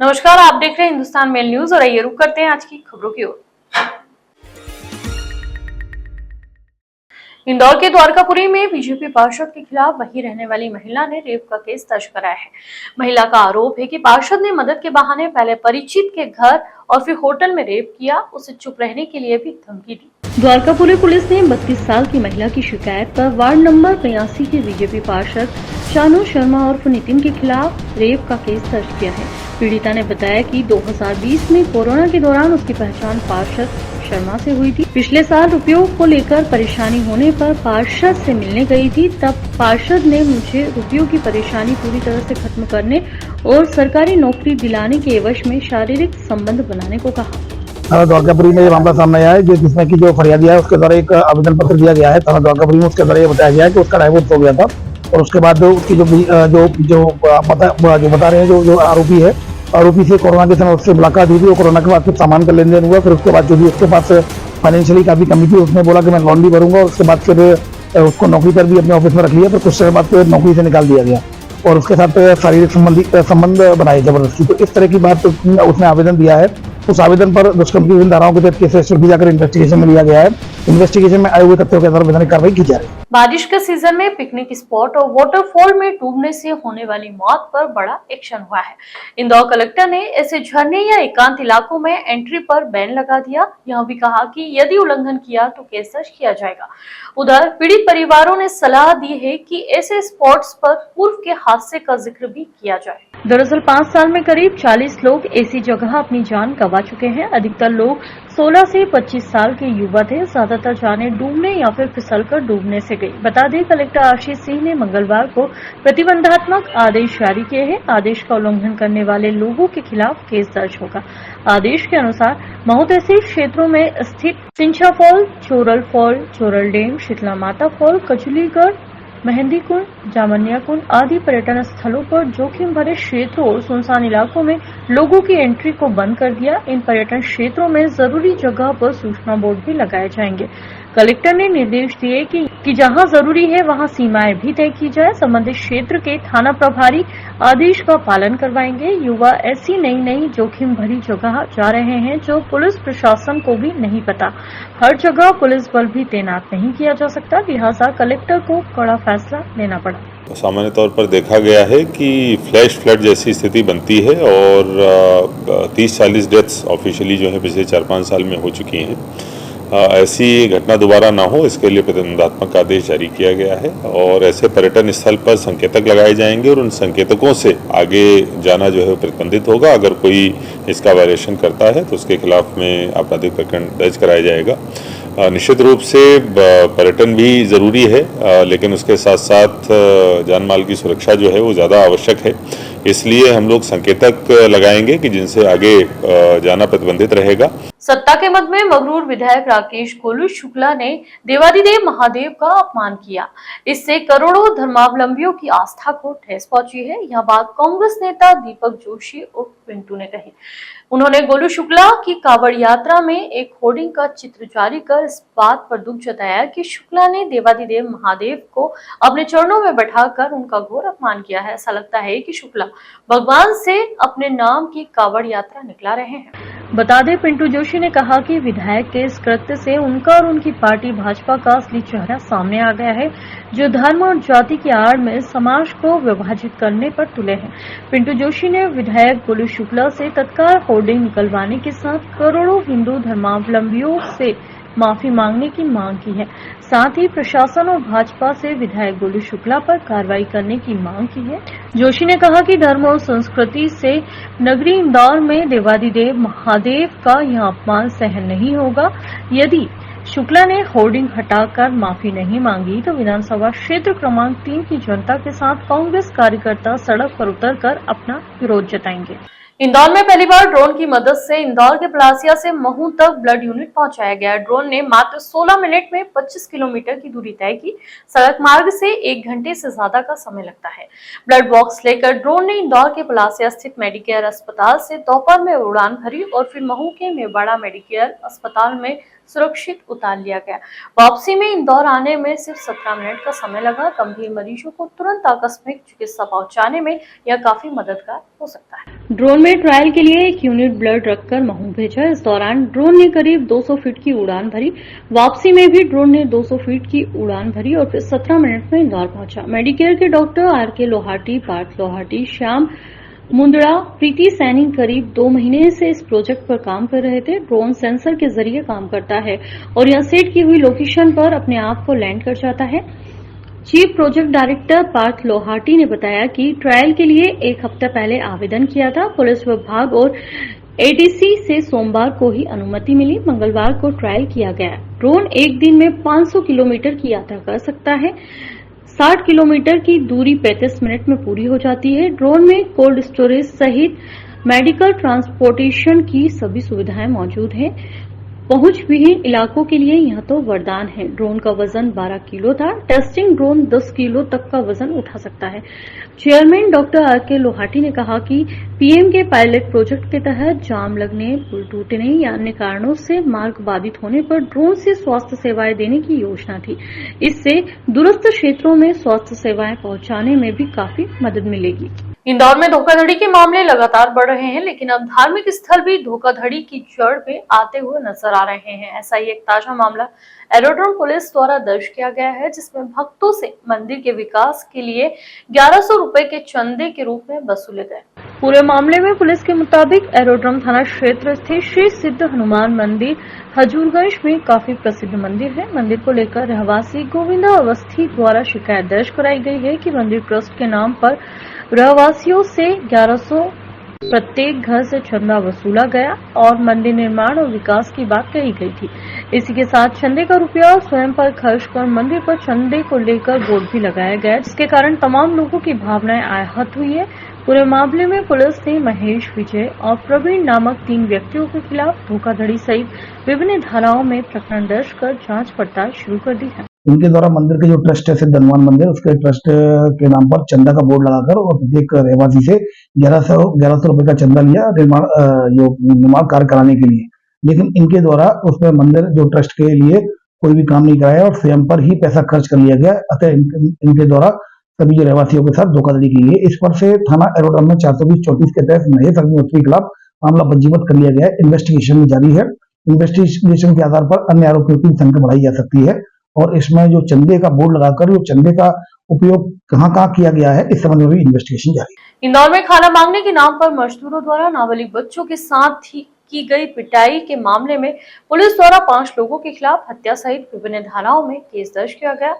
नमस्कार, आप देख रहे हैं हिंदुस्तान मेल न्यूज और आइए रुक करते हैं आज की खबरों की ओर। इंदौर के द्वारकापुरी में बीजेपी पार्षद के खिलाफ वहीं रहने वाली महिला ने रेप का केस दर्ज कराया है। महिला का आरोप है कि पार्षद ने मदद के बहाने पहले परिचित के घर और फिर होटल में रेप किया, उसे चुप रहने के लिए भी धमकी दी। द्वारकापुरी पुलिस ने 32 साल की महिला की शिकायत पर वार्ड नंबर 82 के बीजेपी पार्षद शानू शर्मा और नितिन के खिलाफ रेप का केस दर्ज किया है। पीड़िता ने बताया कि 2020 में कोरोना के दौरान उसकी पहचान पार्षद शर्मा से हुई थी। पिछले साल रुपयों को लेकर परेशानी होने पर पार्षद से मिलने गई थी। तब पार्षद ने मुझे रुपयों की परेशानी पूरी तरह से खत्म करने और सरकारी नौकरी दिलाने के एवज में शारीरिक संबंध बनाने को कहा। द्वारकापुरी में ये मामला सामने आया है जिसमें कि जो फरियादी है उसके द्वारा एक आवेदन पत्र दिया गया है। थाना द्वारकापुरी में उसके द्वारा ये बताया गया है कि उसका डाइवोर्स हो गया था और उसके बाद उसकी जो बता रहे हैं जो आरोपी है, आरोपी से कोरोना के समय उससे मुलाकात हुई थी और कोरोना के बाद कुछ सामान का लेन देन हुआ। फिर उसके बाद जो भी उसके पास फाइनेंशियली काफी कमी थी, उसने बोला कि मैं लोन भी भरूंगा और उसके बाद फिर उसको नौकरी पर भी अपने ऑफिस में रख लिया। फिर कुछ समय बाद फिर नौकरी से निकाल दिया गया और उसके साथ शारीरिक संबंध बनाए जबरदस्ती। तो इस तरह की बात उसने आवेदन दिया है। उस आवेदन पर दुष्कर्म की विभिन्न धाराओं के तहत केस रजिस्टर किया जाकर इन्वेस्टिगेशन में लिया गया है। इन्वेस्टिगेशन में आए हुए तथ्यों के आधार पर वैधानिक कार्रवाई की जा रही है। बारिश के सीजन में पिकनिक स्पॉट और वाटरफॉल में डूबने से होने वाली मौत पर बड़ा एक्शन हुआ है। इंदौर कलेक्टर ने ऐसे झरने या एकांत इलाकों में एंट्री पर बैन लगा दिया। यह भी कहा कि यदि उल्लंघन किया तो केस दर्ज किया जाएगा। उधर पीड़ित परिवारों ने सलाह दी है कि ऐसे स्पॉट्स पर पूर्व के हादसे का जिक्र भी किया जाए। दरअसल 5 साल में करीब 40 लोग ऐसी जगह अपनी जान गंवा चुके हैं। अधिकतर लोग 16 से 25 साल के युवा थे। ज्यादातर जानें डूबने या फिर फिसलकर डूबने से गई। बता दें, कलेक्टर आशीष सिंह ने मंगलवार को प्रतिबंधात्मक आदेश जारी किए हैं। आदेश का उल्लंघन करने वाले लोगों के खिलाफ केस दर्ज होगा। आदेश के अनुसार महू तहसील क्षेत्रों में स्थित Sincha fall, Choral fall, Choral dam, Sheetla Mata fall, Kachuligarh, Mehndi Kund, Jamniya Kund आदि पर्यटन स्थलों पर जोखिम भरे क्षेत्रों और सुनसान इलाकों में लोगों की एंट्री को बंद कर दिया। इन पर्यटन क्षेत्रों में जरूरी जगह पर सूचना बोर्ड भी लगाए जाएंगे। कलेक्टर ने निर्देश दिए कि जहां जरूरी है वहां सीमाएं भी तय की जाए। संबंधित क्षेत्र के थाना प्रभारी आदेश का पालन करवाएंगे। युवा ऐसी नई जोखिम भरी जगह जा रहे हैं जो पुलिस प्रशासन को भी नहीं पता। हर जगह पुलिस बल भी तैनात नहीं किया जा सकता, लिहाजा कलेक्टर को कड़ा फैसला लेना पड़ा। सामान्य तौर पर देखा गया है कि फ्लैश फ्लड जैसी स्थिति बनती है और 30-40 डेथ्स ऑफिशियली जो है पिछले 4-5 साल में हो चुकी हैं। ऐसी घटना दोबारा ना हो इसके लिए प्रतिबंधात्मक आदेश जारी किया गया है और ऐसे पर्यटन स्थल पर संकेतक लगाए जाएंगे और उन संकेतकों से आगे जाना जो है प्रतिबंधित होगा। अगर कोई इसका वायलेशन करता है तो उसके खिलाफ में आपराधिक प्रकरण दर्ज कराया जाएगा। निश्चित रूप से पर्यटन भी ज़रूरी है, लेकिन उसके साथ साथ जान माल की सुरक्षा जो है वो ज़्यादा आवश्यक है। इसलिए हम लोग संकेतक लगाएंगे कि जिनसे आगे जाना प्रतिबंधित रहेगा। सत्ता के मद में मगरूर विधायक राकेश गोलू शुक्ला ने देवादिदेव महादेव का अपमान किया। इससे करोड़ों धर्मावलंबियों की आस्था को ठेस पहुंची है। यह बात कांग्रेस नेता दीपक जोशी उर्फ पिंटू ने कही। उन्होंने गोलू शुक्ला की कावड़ यात्रा में एक होर्डिंग का चित्र जारी कर इस बात पर दुख जताया कि शुक्ला ने देवादिदेव महादेव को अपने चरणों में बैठाकर उनका घोर अपमान किया है। ऐसा लगता है कि शुक्ला भगवान से अपने नाम की कावड़ यात्रा निकला रहे हैं। बता दें, पिंटू जोशी ने कहा कि विधायक के इस कृत्य से उनका और उनकी पार्टी भाजपा का असली चेहरा सामने आ गया है, जो धर्म और जाति की आड़ में समाज को विभाजित करने पर तुले हैं। पिंटू जोशी ने विधायक गोलू शुक्ला से तत्काल होर्डिंग निकलवाने के साथ करोड़ों हिंदू धर्मावलंबियों से माफी मांगने की मांग की है। साथ ही प्रशासन और भाजपा से विधायक गोलू शुक्ला पर कार्रवाई करने की मांग की है। जोशी ने कहा कि धर्म और संस्कृति से नगरी इंदौर में देवादिदेव महादेव का यह अपमान सहन नहीं होगा। यदि शुक्ला ने होर्डिंग हटाकर माफी नहीं मांगी तो विधानसभा क्षेत्र क्रमांक 3 की जनता के साथ कांग्रेस कार्यकर्ता सड़क पर उतरकर अपना विरोध जताएंगे। इंदौर में पहली बार ड्रोन की मदद से इंदौर के पलासिया से महू तक ब्लड यूनिट पहुंचाया गया। ड्रोन ने मात्र 16 मिनट में 25 किलोमीटर की दूरी तय की। सड़क मार्ग से 1 घंटे से ज्यादा का समय लगता है। ब्लड बॉक्स लेकर ड्रोन ने इंदौर के पलासिया स्थित मेडिकेयर अस्पताल से दोपहर में उड़ान भरी और फिर महू के मेवाड़ा मेडिकेयर अस्पताल में सुरक्षित उतार लिया गया। वापसी में इंदौर आने में सिर्फ 17 मिनट का समय लगा। गंभीर मरीजों को तुरंत आकस्मिक चिकित्सा पहुंचाने में यह काफी मददगार हो सकता है। ड्रोन में ट्रायल के लिए एक यूनिट ब्लड रखकर महू भेजा। इस दौरान ड्रोन ने करीब 200 फीट की उड़ान भरी। वापसी में भी ड्रोन ने 200 फीट की उड़ान भरी और फिर 17 मिनट में इंदौर पहुंचा। मेडिकेयर के डॉक्टर आर.के. लोहाटी, पार्थ लोहाटी, श्याम मुंदड़ा, प्रीति सैनी करीब 2 महीने से इस प्रोजेक्ट पर काम कर रहे थे। ड्रोन सेंसर के जरिए काम करता है और यह सेट की हुई लोकेशन पर अपने आप को लैंड कर जाता है। Chief project director Parth Lohati ने बताया कि ट्रायल के लिए 1 हफ्ता पहले आवेदन किया था। पुलिस विभाग और एडीसी से सोमवार को ही अनुमति मिली। मंगलवार को ट्रायल किया गया। ड्रोन एक दिन में 500 किलोमीटर की यात्रा कर सकता है। 60 किलोमीटर की दूरी 35 मिनट में पूरी हो जाती है। ड्रोन में कोल्ड स्टोरेज सहित मेडिकल ट्रांसपोर्टेशन की सभी सुविधाएं मौजूद हैं। पहुंच विहीन इलाकों के लिए यह तो वरदान है। ड्रोन का वजन 12 किलो था। टेस्टिंग ड्रोन 10 किलो तक का वजन उठा सकता है। Chairman doctor R K. लोहाटी ने कहा कि पीएम के पायलट प्रोजेक्ट के तहत जाम लगने, पुल टूटने या अन्य कारणों से मार्ग बाधित होने पर ड्रोन से स्वास्थ्य सेवाएं देने की योजना थी। इससे दूरस्थ क्षेत्रों में स्वास्थ्य सेवाएं पहुंचाने में भी काफी मदद मिलेगी। इंदौर में धोखाधड़ी के मामले लगातार बढ़ रहे हैं, लेकिन अब धार्मिक स्थल भी धोखाधड़ी की जड़ पे आते हुए नजर आ रहे हैं। ऐसा ही एक ताजा मामला एरोड्रोम पुलिस द्वारा दर्ज किया गया है, जिसमें भक्तों से मंदिर के विकास के लिए 1100 रुपए के चंदे के रूप में वसूले गए। पूरे मामले में पुलिस के मुताबिक एरोड्रोम थाना क्षेत्र स्थित श्री सिद्ध हनुमान मंदिर हजूरगंज में काफी प्रसिद्ध मंदिर है। मंदिर को लेकर रहवासी गोविंदा अवस्थी द्वारा शिकायत दर्ज कराई गई है कि मंदिर ट्रस्ट के नाम पर रहवासियों से 1100 प्रत्येक घर से चंदा वसूला गया और मंदिर निर्माण और विकास की बात कही गई थी। इसी के साथ चंदे का रुपया स्वयं पर खर्च कर मंदिर पर चंदे को लेकर बोर्ड भी लगाया गया, जिसके कारण तमाम लोगों की भावनाएं आहत हुई है। पूरे मामले में पुलिस ने महेश, विजय और प्रवीण नामक 3 व्यक्तियों के खिलाफ धोखाधड़ी सहित विभिन्न धाराओं में प्रकरण दर्ज कर जांच पड़ताल शुरू कर दी है। इनके द्वारा मंदिर के जो ट्रस्ट है सिद्ध हनुमान मंदिर, उसके ट्रस्ट के नाम पर चंदा का बोर्ड लगाकर और प्रत्येक रहवासी से 1100 रुपए का चंदा लिया निर्माण कार्य कराने के लिए। लेकिन इनके द्वारा उसमें मंदिर जो ट्रस्ट के लिए कोई भी काम नहीं कराया और स्वयं पर ही पैसा खर्च कर लिया गया। अतः इनके द्वारा सभी जो रहवासियों के साथ धोखाधड़ी की गई। इस पर से थाना एरोड्रोम में 420-34 के तहत महेश अग्निहोत्री के खिलाफ मामला पंजीबद्ध कर लिया गया है। इन्वेस्टिगेशन जारी है। इन्वेस्टिगेशन के आधार पर अन्य आरोपियों की संख्या बढ़ाई जा सकती है और इसमें जो चंदे का बोर्ड लगाकर जो चंदे का उपयोग कहां किया गया है, इस संबंध में भी इन्वेस्टिगेशन जारी है। इंदौर में खाना मांगने के नाम पर मजदूरों द्वारा नाबालिग बच्चों के साथ की गई पिटाई के मामले में पुलिस द्वारा 5 लोगों के खिलाफ हत्या सहित विभिन्न धाराओं में केस दर्ज किया गया।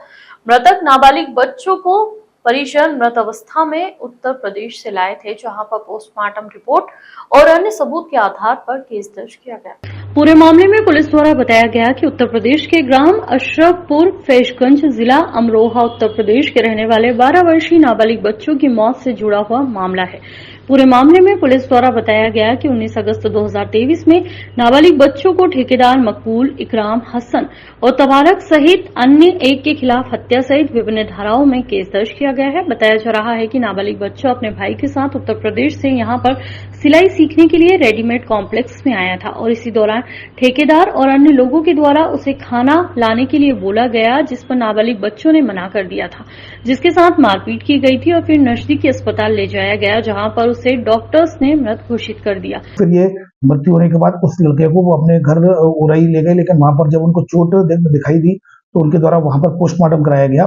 मृतक नाबालिग बच्चों को परिजन मृत अवस्था में उत्तर प्रदेश से लाए थे, जहां पर पोस्टमार्टम रिपोर्ट और अन्य सबूत के आधार पर केस दर्ज किया गया। पूरे मामले में पुलिस द्वारा बताया गया कि उत्तर प्रदेश के ग्राम अशरफपुर फैजगंज, जिला अमरोहा, उत्तर प्रदेश के रहने वाले 12 वर्षीय नाबालिग बच्चों की मौत से जुड़ा हुआ मामला है। पूरे मामले में पुलिस द्वारा बताया गया कि 19 अगस्त 2023 में नाबालिग बच्चों को ठेकेदार मकबूल, इकराम, हसन और तबारक सहित अन्य एक के खिलाफ हत्या सहित विभिन्न धाराओं में केस दर्ज किया गया है। बताया जा रहा है कि नाबालिग बच्चा अपने भाई के साथ उत्तर प्रदेश से यहां पर सिलाई सीखने के लिए रेडीमेड कॉम्प्लेक्स में आया था और इसी दौरान ठेकेदार और अन्य लोगों के द्वारा उसे खाना लाने के लिए बोला गया, जिस पर नाबालिग बच्चों ने मना कर दिया था, जिसके साथ मारपीट की गई थी और फिर नजदीकी अस्पताल ले जाया गया, जहां पर उसे डॉक्टर्स ने मृत घोषित कर दिया। फिर ये मृत्यु होने के बाद उस लड़के को वो अपने घर उरई ले गए, लेकिन वहां पर जब उनको चोट दिखाई दी तो उनके द्वारा वहां पर पोस्टमार्टम कराया गया।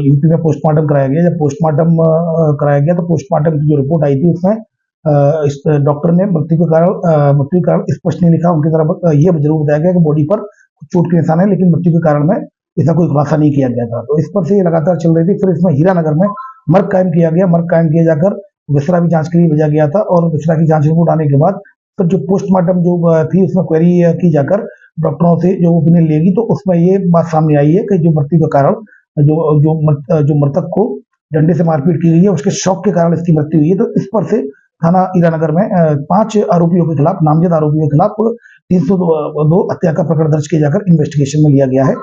यूपी में पोस्टमार्टम कराया गया। जब पोस्टमार्टम कराया गया तो पोस्टमार्टम की जो रिपोर्ट आई थी उसमें इस डॉक्टर ने मृत्यु के कारण स्पष्ट नहीं लिखा। उनकी तरफ ये जरूर बताया गया कि बॉडी पर चोट के निशान है, लेकिन मृत्यु के कारण में इसका कोई खुलासा नहीं किया गया था। तो इस पर से ये लगातार चल रही थी। फिर इसमें हीरानगर में मर्ग कायम किया गया। मर्ग कायम किया जाकर विसरा भी जांच के लिए भेजा गया था और विसरा की जांच रिपोर्ट आने के बाद फिर जो पोस्टमार्टम जो थी उसमें क्वेरी की जाकर डॉक्टरों से जो ओपिनियन लेगी, तो उसमें ये बात सामने आई है कि जो मृत्यु का कारण जो मृतक को डंडे से मारपीट की गई है, उसके शॉक के कारण इसकी मृत्यु हुई है। तो इस पर से थाना हीरानगर में 5 आरोपियों के खिलाफ, नामजद आरोपियों के खिलाफ 302 हत्या का प्रकरण दर्ज किया जाकर इन्वेस्टिगेशन में लिया गया है।